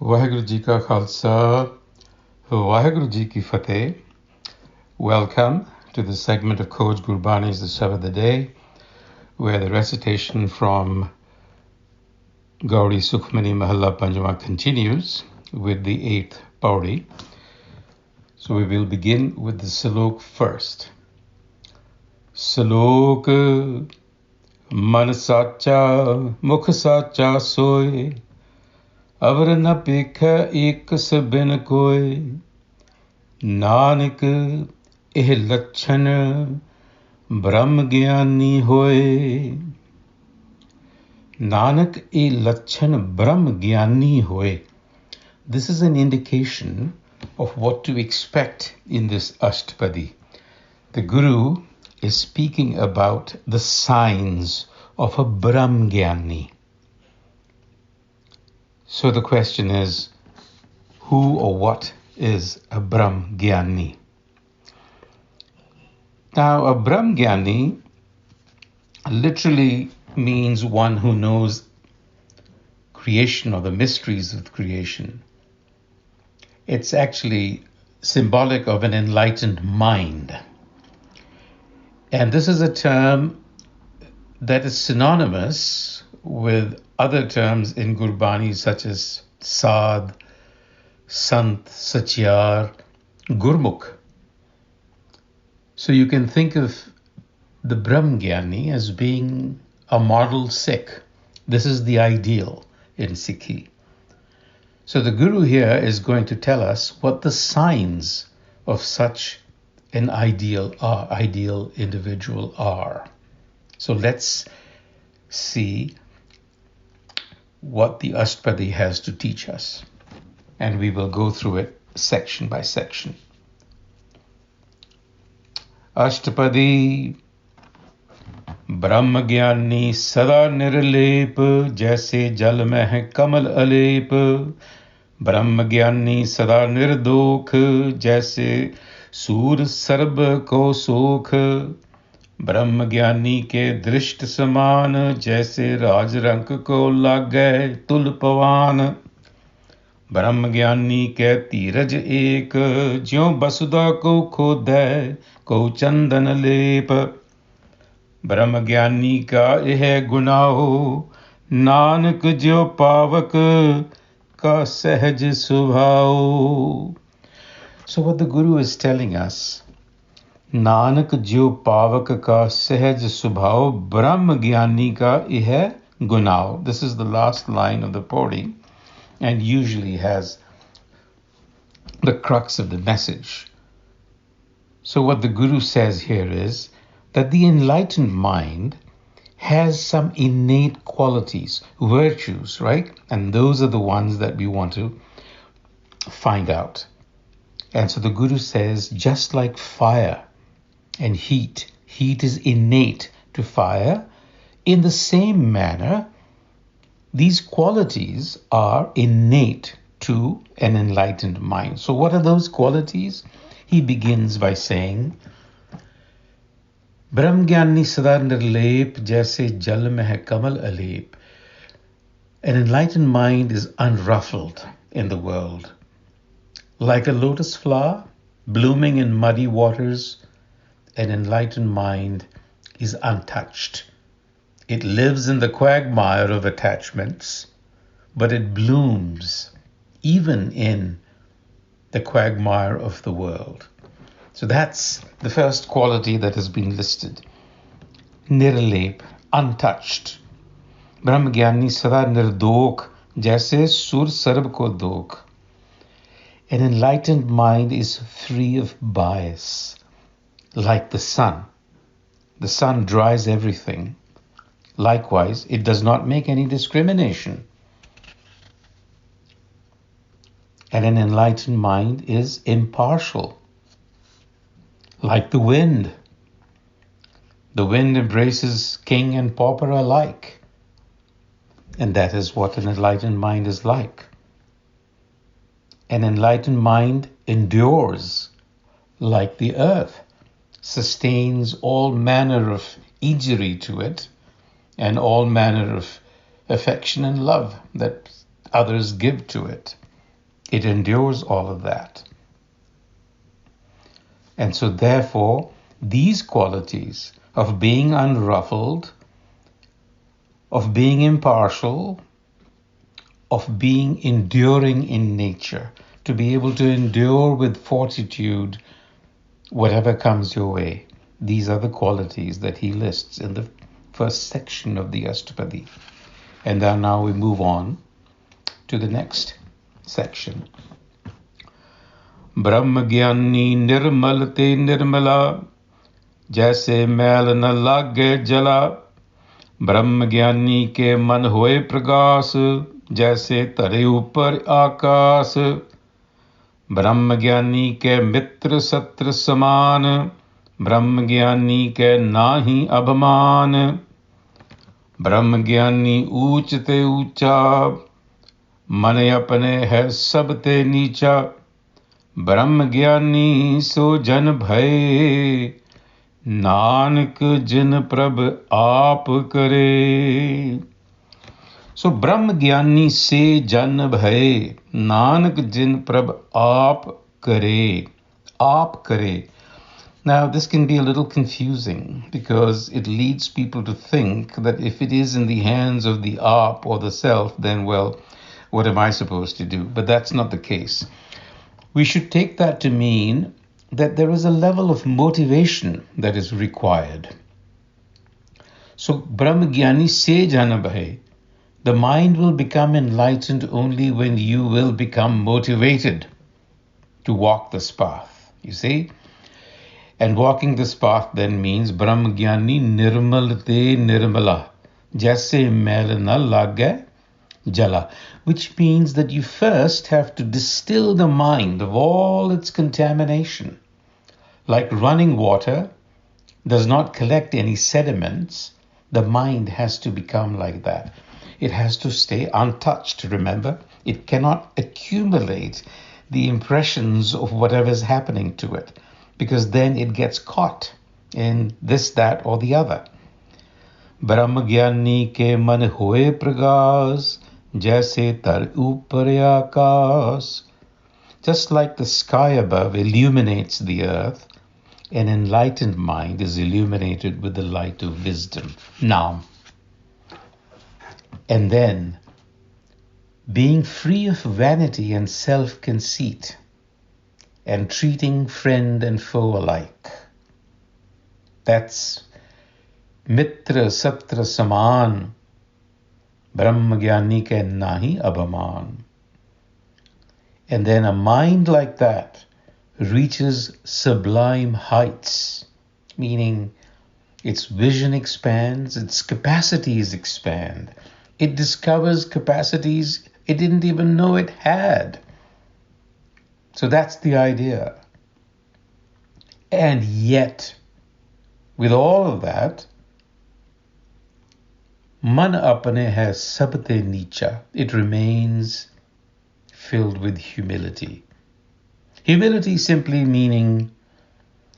Waheguru Ji Ka Khalsa, Waheguru Ji Ki Fateh. Welcome to the segment of Coach Gurbani's a-sabad-a-day, where the recitation from Gauri Sukhmani Mahalla Panjama continues with the 8th Pauri. So we will begin with the Salok first. Salok Man Sacha Mukh Sacha Soi अवर न पेख एक सबिन कोय नानक एह लक्षण ब्रह्म ज्ञानी होए नानक ए लक्षण ब्रह्म ज्ञानी होए. This is an indication of what to expect in this Ashtapadi. The Guru is speaking about the signs of a Brahm Gyani. So the question is, who or what is a Brahm Gyani? Now, a Brahm Gyani literally means one who knows creation or the mysteries of creation. It's actually symbolic of an enlightened mind. And this is a term that is synonymous with other terms in Gurbani such as Sad, Sant, Satyar, Gurmukh. So you can think of the Brahm Gyani as being a model Sikh. This is the ideal in Sikhi. So the Guru here is going to tell us what the signs of such an ideal individual are. So let's see what the Ashtapadi has to teach us. And we will go through it section by section. Ashtapadi Brahm Gyani Sada Nirlep Jaise Jal Meh Kamal Alep Brahm Gyani Sada Nirdokh Jaise Sur Sarb Ko Sokh ब्रह्म ज्ञानी के दृष्ट समान जैसे राज रंक को लागे तुल पवान ब्रह्म ज्ञानी के तीरज एक ज्यों बसुदा को खोदै को चंदन लेप ब्रह्म ज्ञानी का यह गुनाहो नानक ज्यों पावक का सहज स्वभाव. So what the Guru is telling us, Nanak जो पावक का सहज स्वभाव ब्रह्म ज्ञानी का यह गुनाव. This is the last line of the Pauri and usually has the crux of the message. So what the Guru says here is that the enlightened mind has some innate qualities, virtues, right? And those are the ones that we want to find out. And so the Guru says, just like fire and heat is innate to fire. In the same manner, these qualities are innate to an enlightened mind. So what are those qualities? He begins by saying, Brahm Gyani Sada Nirlep Jaise Jal Meh Kamal Alep. An enlightened mind is unruffled in the world. Like a lotus flower blooming in muddy waters, an enlightened mind is untouched. It lives in the quagmire of attachments, but it blooms even in the quagmire of the world. So that's the first quality that has been listed. Nirlep, untouched. Brahm Gyani Sada Nirdokh, Jaise Sur Sarb Ko Dokh. An enlightened mind is free of bias. Like the sun. The sun dries everything. Likewise, it does not make any discrimination. And an enlightened mind is impartial. Like the wind. The wind embraces king and pauper alike. And that is what an enlightened mind is like. An enlightened mind endures like the earth, sustains all manner of injury to it and all manner of affection and love that others give to it. It endures all of that. And so therefore, these qualities of being unruffled, of being impartial, of being enduring in nature, to be able to endure with fortitude whatever comes your way. These are the qualities that he lists in the first section of the Ashtapadi. And then now we move on to the next section. Brahm Gyani nirmal te nirmala, jaise mail na lage jala. Brahm Gyani ke man hoye pragas, jaise tare upar आकाश. ब्रह्म ज्ञानी के मित्र सत्र समान, ब्रह्म ज्ञानी के नाही अभिमान. ब्रह्म ज्ञानी ऊंच ते ऊंचा, मन अपने है सब ते नीचा. ब्रह्म ज्ञानी सो जन भय, नानक जिन प्रभ आप करे. So Brahm Gyani se jan bhaye, Nanak jin prab aap kare. Aap kare. Now this can be a little confusing because it leads people to think that if it is in the hands of the aap or the self, then well, what am I supposed to do? But that's not the case. We should take that to mean that there is a level of motivation that is required. So Brahm Gyani se jan bhaye. The mind will become enlightened only when you will become motivated to walk this path, you see? And walking this path then means Brahm Gyani nirmal te nirmala, jaise mail na lage jala, which means that you first have to distill the mind of all its contamination. Like running water does not collect any sediments, the mind has to become like that. It has to stay untouched, remember? It cannot accumulate the impressions of whatever's happening to it, because then it gets caught in this, that, or the other. Brahm Gyani ke man hoye pragas, jaise tar upar aakas. Just like the sky above illuminates the earth, an enlightened mind is illuminated with the light of wisdom. Now, and then, being free of vanity and self-conceit, and treating friend and foe alike. That's mitra satra saman, Brahm Gyani ke nahi abhaman. And then a mind like that reaches sublime heights, meaning its vision expands, its capacities expand. It discovers capacities it didn't even know it had. So that's the idea. And yet, with all of that, man apne hai sab te nicha. It remains filled with humility. Humility simply meaning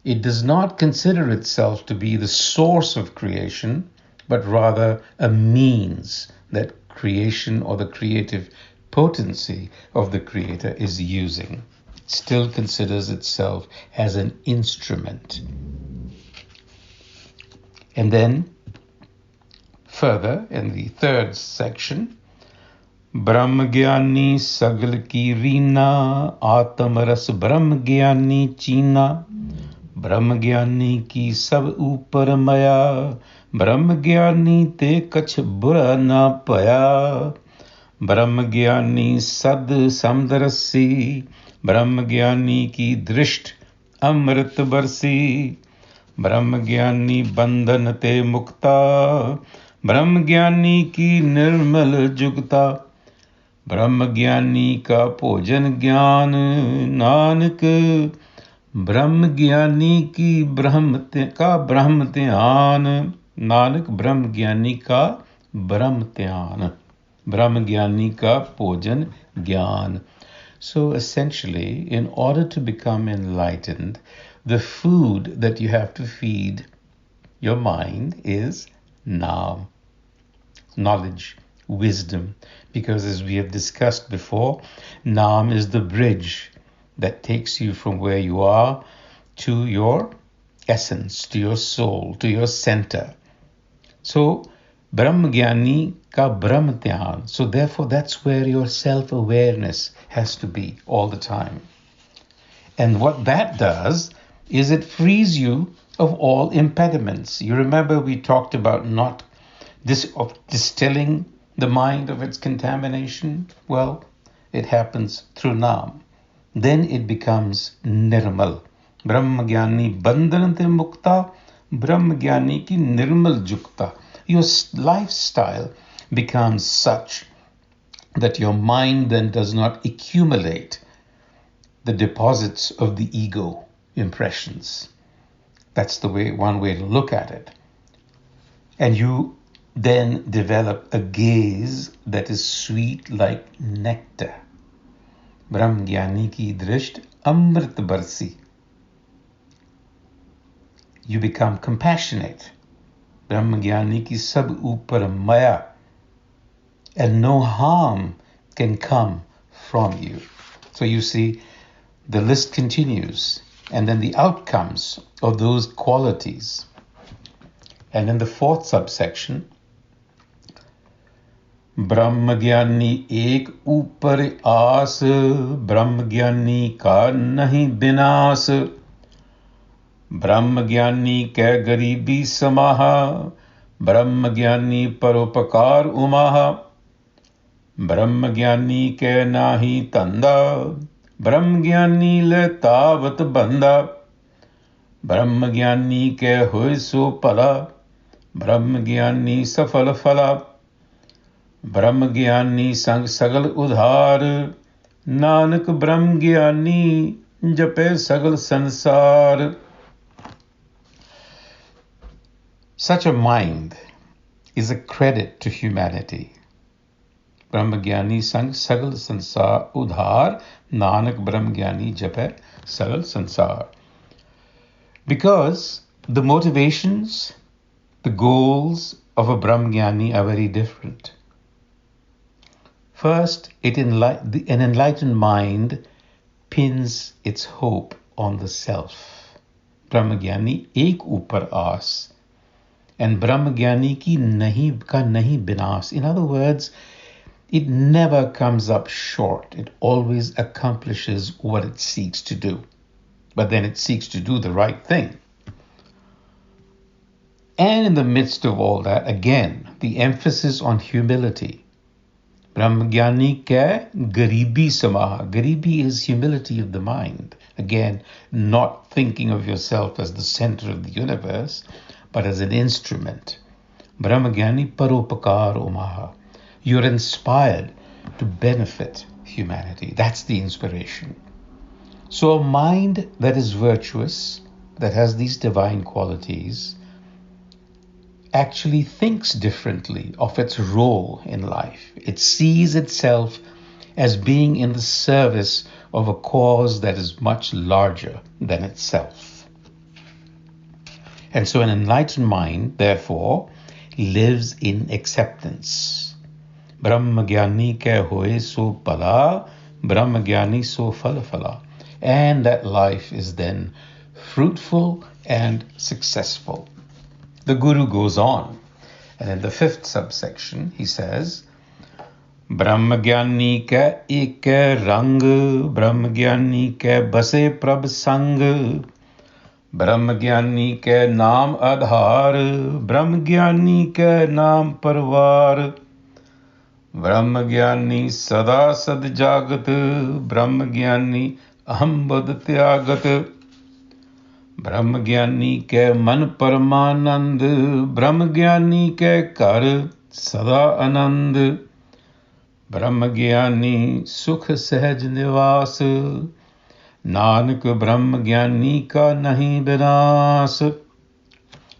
it does not consider itself to be the source of creation, but rather a means that creation or the creative potency of the Creator is using. It still considers itself as an instrument. And then, further, in the third section, Brahm Gyani sagal ki reena, Atam ras Brahm Gyani china. Brahm Gyani ki sab upar maya, Brahm Gyani te kach bura na paya. Brahm Gyani sad samdarasi, Brahm Gyani ki drisht amrit barsi. Brahm Gyani bandhan te mukta, Brahm Gyani ki nirmal jugta. Brahm Gyani ka bhojan gyan, Nanak Brahm Gyani ki Brahm dhyan, Nanak Brahm Gyani ka Brahm dhyan, Brahm Gyani ka bhojan gyan. So essentially, in order to become enlightened, the food that you have to feed your mind is Naam, knowledge, wisdom. because as we have discussed before, Nam is the bridge that takes you from where you are to your essence, to your soul, to your center. So, Brahm Gyani ka Brahm Dhyan. So therefore, that's where your self-awareness has to be all the time. And what that does is it frees you of all impediments. You remember we talked about distilling the mind of its contamination? Well, it happens through Nam. Then it becomes Nirmal. Brahma Gyani Bandhanante Mukta, Brahma Gyani ki Nirmal Jukta. Your lifestyle becomes such that your mind then does not accumulate the deposits of the ego impressions. That's one way to look at it. And you then develop a gaze that is sweet like nectar. Brahm Gyani ki drisht amrit barsi. You become compassionate. Brahm Gyani ki sab upar maya. And no harm can come from you. So you see, the list continues. And then the outcomes of those qualities. And in the fourth subsection, Brahm Gyani ek upar aas, Brahm Gyani ka nahi binas, Brahm Gyani ke garibi samaha, Brahm Gyani paropakar umaha, Brahm Gyani ke nahi tanda, Brahm Gyani le tavat banda, Brahm Gyani ke hoy so pala, Brahm Gyani safal phala, Brahm Gyani sang sagal udhar, Nanak Brahm Gyani jape sagal sansar. Such a mind is a credit to humanity. Brahm Gyani sang sagal sansar udhar, Nanak Brahm Gyani jape sagal sansar. Because the motivations, the goals of a Brahm Gyani are very different. First, an enlightened mind pins its hope on the self. Brahm Gyani ek upar aas. And Brahm Gyani ki nahi binas. In other words, it never comes up short. It always accomplishes what it seeks to do. But then it seeks to do the right thing. And in the midst of all that, again, the emphasis on humility. Brahm Gyani ke garibi samaha. Garibi is humility of the mind. Again, not thinking of yourself as the center of the universe, but as an instrument. Brahm Gyani paropakar umaha. You're inspired to benefit humanity. That's the inspiration. So a mind that is virtuous, that has these divine qualities, actually thinks differently of its role in life. It sees itself as being in the service of a cause that is much larger than itself. And so an enlightened mind, therefore, lives in acceptance. Brahma Gyani ke hoye so pala, Brahma Gyani so phala phala. And that life is then fruitful and successful. The Guru goes on, and in the fifth subsection, he says, Brahma Gyani ke ek rang, Brahma Gyani ke base prabh sang, Brahma Gyani ke naam adhar, Brahma Gyani ke naam parvar, Brahma Gyani sada sad jagat, Brahma Gyani aham bad tyagat, Brahm Gyani ke man paramanand, Brahm Gyani ke kar sada anand, Brahm Gyani sukh sahaj nivas, Nanak Brahm Gyani ka nahi binas.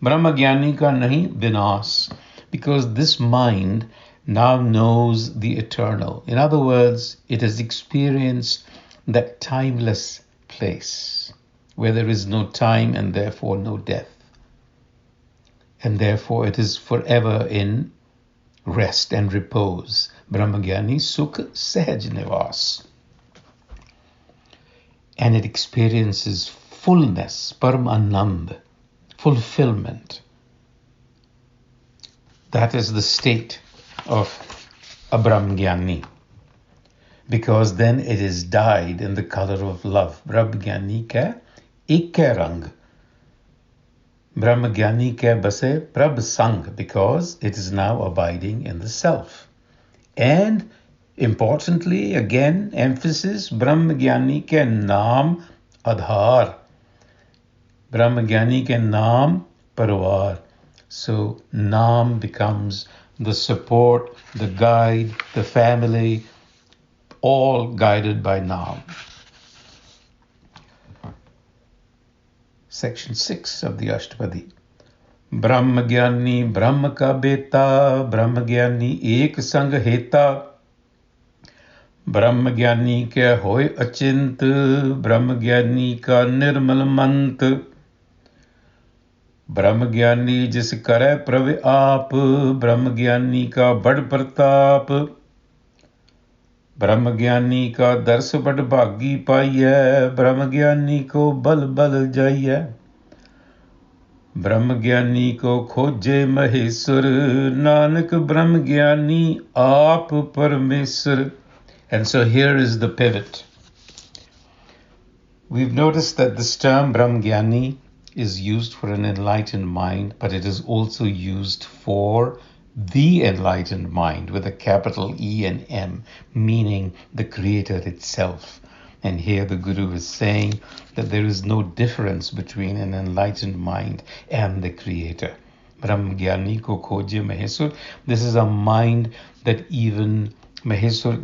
Brahm Gyani ka nahi binas, because this mind now knows the eternal. In other words, it has experienced that timeless place, where there is no time and therefore no death. And therefore it is forever in rest and repose. Brahmagyani Sukh Sahaj Nivas. And it experiences fullness, Paramanand, fulfillment. That is the state of a Brahmagyani. Because then it is dyed in the color of love. Brahmagyani ka ikke rang. Brahmagyani ke base prabh sang, because it is now abiding in the self. And importantly, again, emphasis, Brahmagyani ke naam adhar. Brahmagyani ke naam parvar. So naam becomes the support, the guide, the family, all guided by naam. Section 6 of the Ashtapadi. Brahmagyani Brahma ka beta, Brahmagyani ek sang heta. Brahmagyani ke hoy achint, Brahmagyani ka nirmal mant. Brahmagyani jis kare prav aap, Brahmagyani ka bad pratap. Brahmagyani ka dars bad bhagi paiye, Brahmagyani ko bal bal jaiye. Brahmagyani ko khoje maheswar, Nanak Brahmagyani aap Parmeswar. And so here is the pivot. We've noticed that this term Brahmagyani is used for an enlightened mind, but it is also used for the enlightened mind with a capital E and M, meaning the Creator itself. And here the Guru is saying that there is no difference between an enlightened mind and the Creator. Brahmagyani ko khoje maheswar. This is a mind that even Maheswar,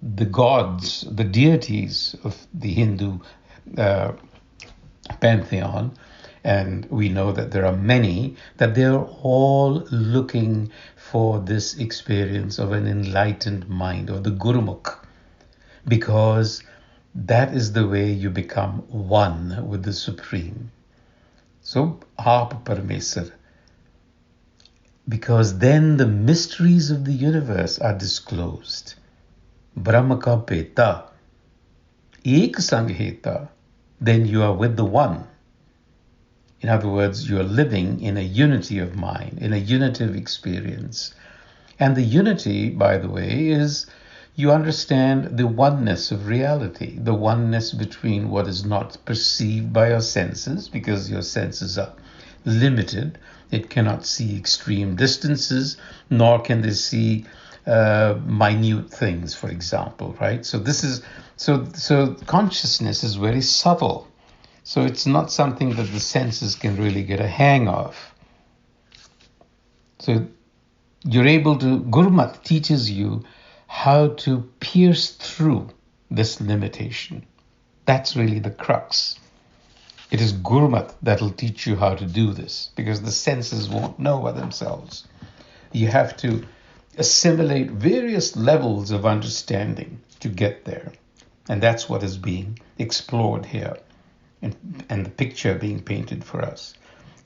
the gods, the deities of the Hindu pantheon, and we know that there are many, that they're all looking for this experience of an enlightened mind, of the Gurumukh, because that is the way you become one with the Supreme. So, Aap Parmeswar. Because then the mysteries of the universe are disclosed. Brahma ka peta, ek sang heta, then you are with the one. In other words, you are living in a unity of mind, in a unity of experience. And the unity, by the way, is you understand the oneness of reality, the oneness between what is not perceived by your senses, because your senses are limited. It cannot see extreme distances, nor can they see minute things, for example, right? So this is so consciousness is very subtle. So it's not something that the senses can really get a hang of. So you're able to, Gurmat teaches you how to pierce through this limitation. That's really the crux. It is Gurmat that will teach you how to do this, because the senses won't know by themselves. You have to assimilate various levels of understanding to get there. And that's what is being explored here, and the picture being painted for us.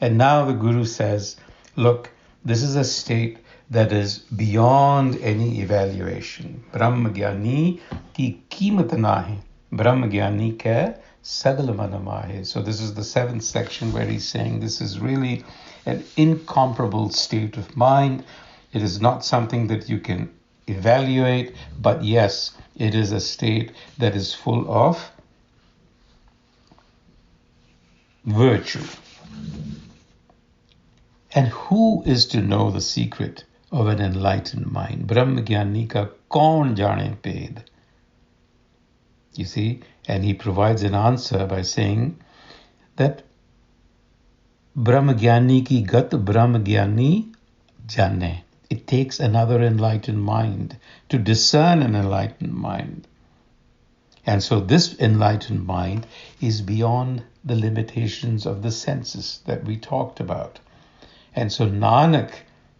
And now the Guru says, look, this is a state that is beyond any evaluation. Brahmagyani ki keemat nahi, Brahmagyani ke sagal manamahe. So this is the 7th section where he's saying this is really an incomparable state of mind. It is not something that you can evaluate, but yes, it is a state that is full of virtue. And who is to know the secret of an enlightened mind? Brahmagyani ka kaun jane ped. You see, and he provides an answer by saying that Brahmagyani ki gat Brahmagyani jane. It takes another enlightened mind to discern an enlightened mind. And so this enlightened mind is beyond the limitations of the senses that we talked about. And so Nanak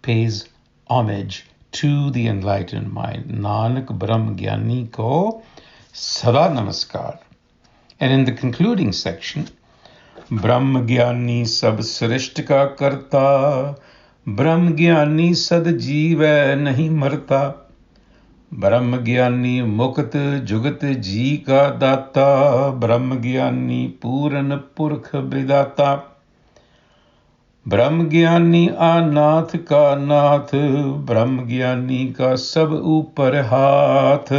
pays homage to the enlightened mind. Nanak Brahmagyani ko sada namaskar. And in the concluding section, Brahmagyani sab srishta ka karta, ब्रह्म ज्ञानी सद जीवै नहीं मरता, ब्रह्म ज्ञानी मुक्त जुगत जी का दाता, ब्रह्म ज्ञानी पूरन पुरख विदाता, ब्रह्म ज्ञानी अनाथ का नाथ, ब्रह्म ज्ञानी का सब ऊपर हाथ,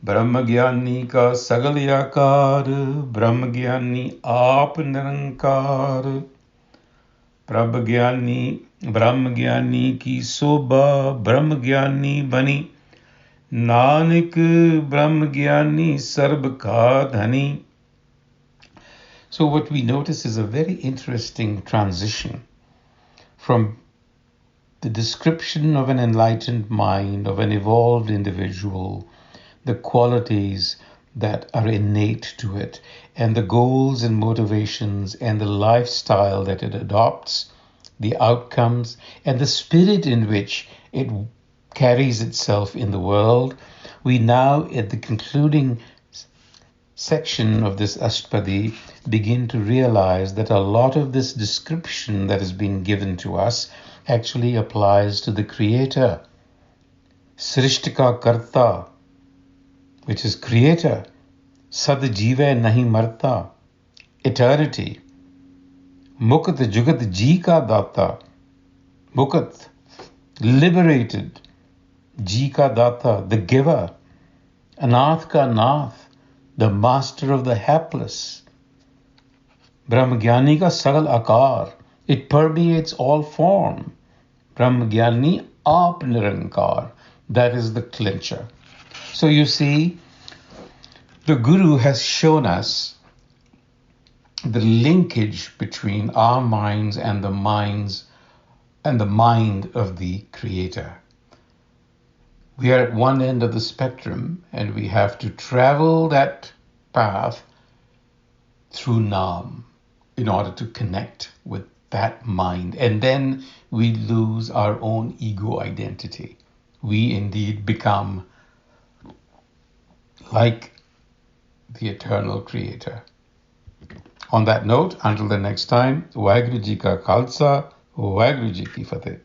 ब्रह्म ज्ञानी का सगल आकार, ब्रह्म ज्ञानी आप निरंकार, ब्रह्म ज्ञानी की शोभा ब्रह्म ज्ञानी बनी, नानक ब्रह्म ज्ञानी सर्ब का धनी. So what we notice is a very interesting transition from the description of an enlightened mind, of an evolved individual, the qualities that are innate to it, and the goals and motivations and the lifestyle that it adopts, the outcomes, and the spirit in which it carries itself in the world. We now, at the concluding section of this Ashtapadi, begin to realize that a lot of this description that has been given to us actually applies to the Creator, Srishtika Karta, which is Creator, Sad Jiva Nahi Marta, eternity, Mukt Jugat Ji Ka Data, Mukt, liberated, Ji Ka Data, the giver, Anath Ka Nath, the master of the hapless, Brahmagyani ka sagal akar, it permeates all form, Brahmagyani aap nirankar, that is the clincher. So you see, the Guru has shown us the linkage between our minds and the mind of the Creator. We are at one end of the spectrum and we have to travel that path through Nam in order to connect with that mind. And then we lose our own ego identity. We indeed become like the eternal Creator. On that note, until the next time, Waheguru Ji Ka Khalsa, Waheguru Ji Ki Fateh.